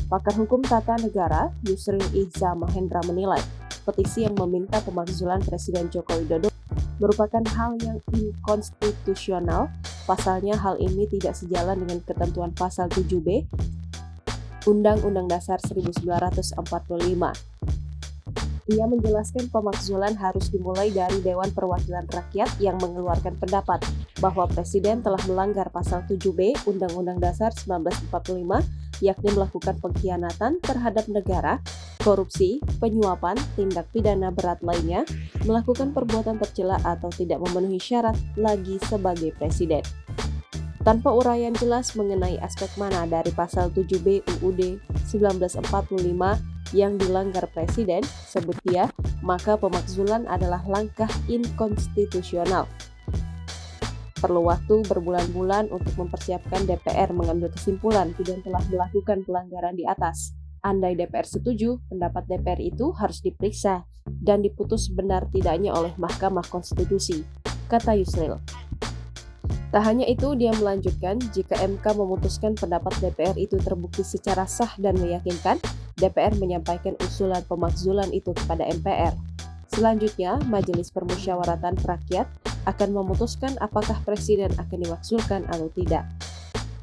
Pakar hukum tata negara Yusril Iza Mahendra menilai petisi yang meminta pemakzulan Presiden Joko Widodo merupakan hal yang inkonstitusional. Pasalnya hal ini tidak sejalan dengan ketentuan pasal 7B Undang-Undang Dasar 1945. Ia menjelaskan pemakzulan harus dimulai dari Dewan Perwakilan Rakyat yang mengeluarkan pendapat bahwa Presiden telah melanggar pasal 7B Undang-Undang Dasar 1945, yakni melakukan pengkhianatan terhadap negara, korupsi, penyuapan, tindak pidana berat lainnya, melakukan perbuatan tercela atau tidak memenuhi syarat lagi sebagai Presiden. Tanpa uraian jelas mengenai aspek mana dari pasal 7B UUD 1945 yang dilanggar Presiden, sebut dia, maka pemakzulan adalah langkah inkonstitusional. Perlu waktu berbulan-bulan untuk mempersiapkan DPR mengambil kesimpulan tidak telah melakukan pelanggaran di atas. Andai DPR setuju, pendapat DPR itu harus diperiksa dan diputus benar tidaknya oleh Mahkamah Konstitusi, kata Yusril. Tak hanya itu, dia melanjutkan, jika MK memutuskan pendapat DPR itu terbukti secara sah dan meyakinkan, DPR menyampaikan usulan pemakzulan itu kepada MPR. Selanjutnya, Majelis Permusyawaratan Rakyat akan memutuskan apakah Presiden akan dimakzulkan atau tidak.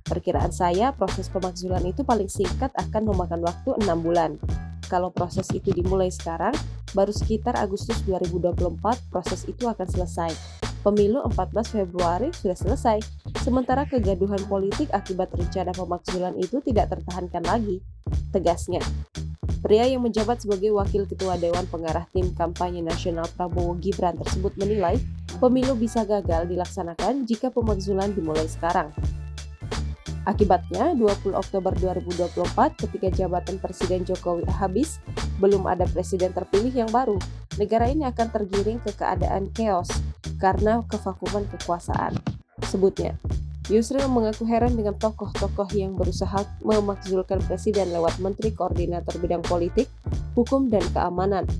Perkiraan saya, proses pemakzulan itu paling singkat akan memakan waktu 6 bulan. Kalau proses itu dimulai sekarang, baru sekitar Agustus 2024 proses itu akan selesai. Pemilu 14 Februari sudah selesai, sementara kegaduhan politik akibat rencana pemakzulan itu tidak tertahankan lagi, tegasnya. Pria yang menjabat sebagai Wakil Ketua Dewan Pengarah Tim Kampanye Nasional Prabowo Gibran tersebut menilai pemilu bisa gagal dilaksanakan jika pemakzulan dimulai sekarang. Akibatnya, 20 Oktober 2024 ketika jabatan Presiden Jokowi habis, belum ada presiden terpilih yang baru, negara ini akan tergiring ke keadaan chaos karena kevakuman kekuasaan, sebutnya. Yusril mengaku heran dengan tokoh-tokoh yang berusaha memakzulkan presiden lewat Menteri Koordinator Bidang Politik, Hukum, dan Keamanan.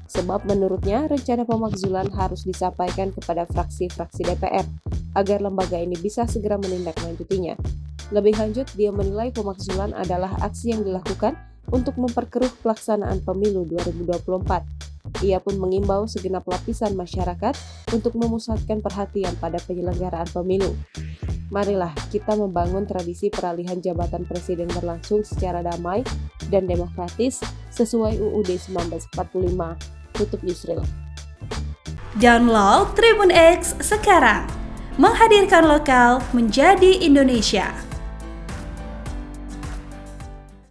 Sebab menurutnya rencana pemakzulan harus disampaikan kepada fraksi-fraksi DPR agar lembaga ini bisa segera menindaklanjutinya. Lebih lanjut, dia menilai pemakzulan adalah aksi yang dilakukan untuk memperkeruh pelaksanaan pemilu 2024. Ia pun mengimbau segenap lapisan masyarakat untuk memusatkan perhatian pada penyelenggaraan pemilu. Marilah kita membangun tradisi peralihan jabatan presiden berlangsung secara damai dan demokratis sesuai UUD 1945, tutup Yusril. Download Tribun X sekarang, menghadirkan lokal menjadi Indonesia.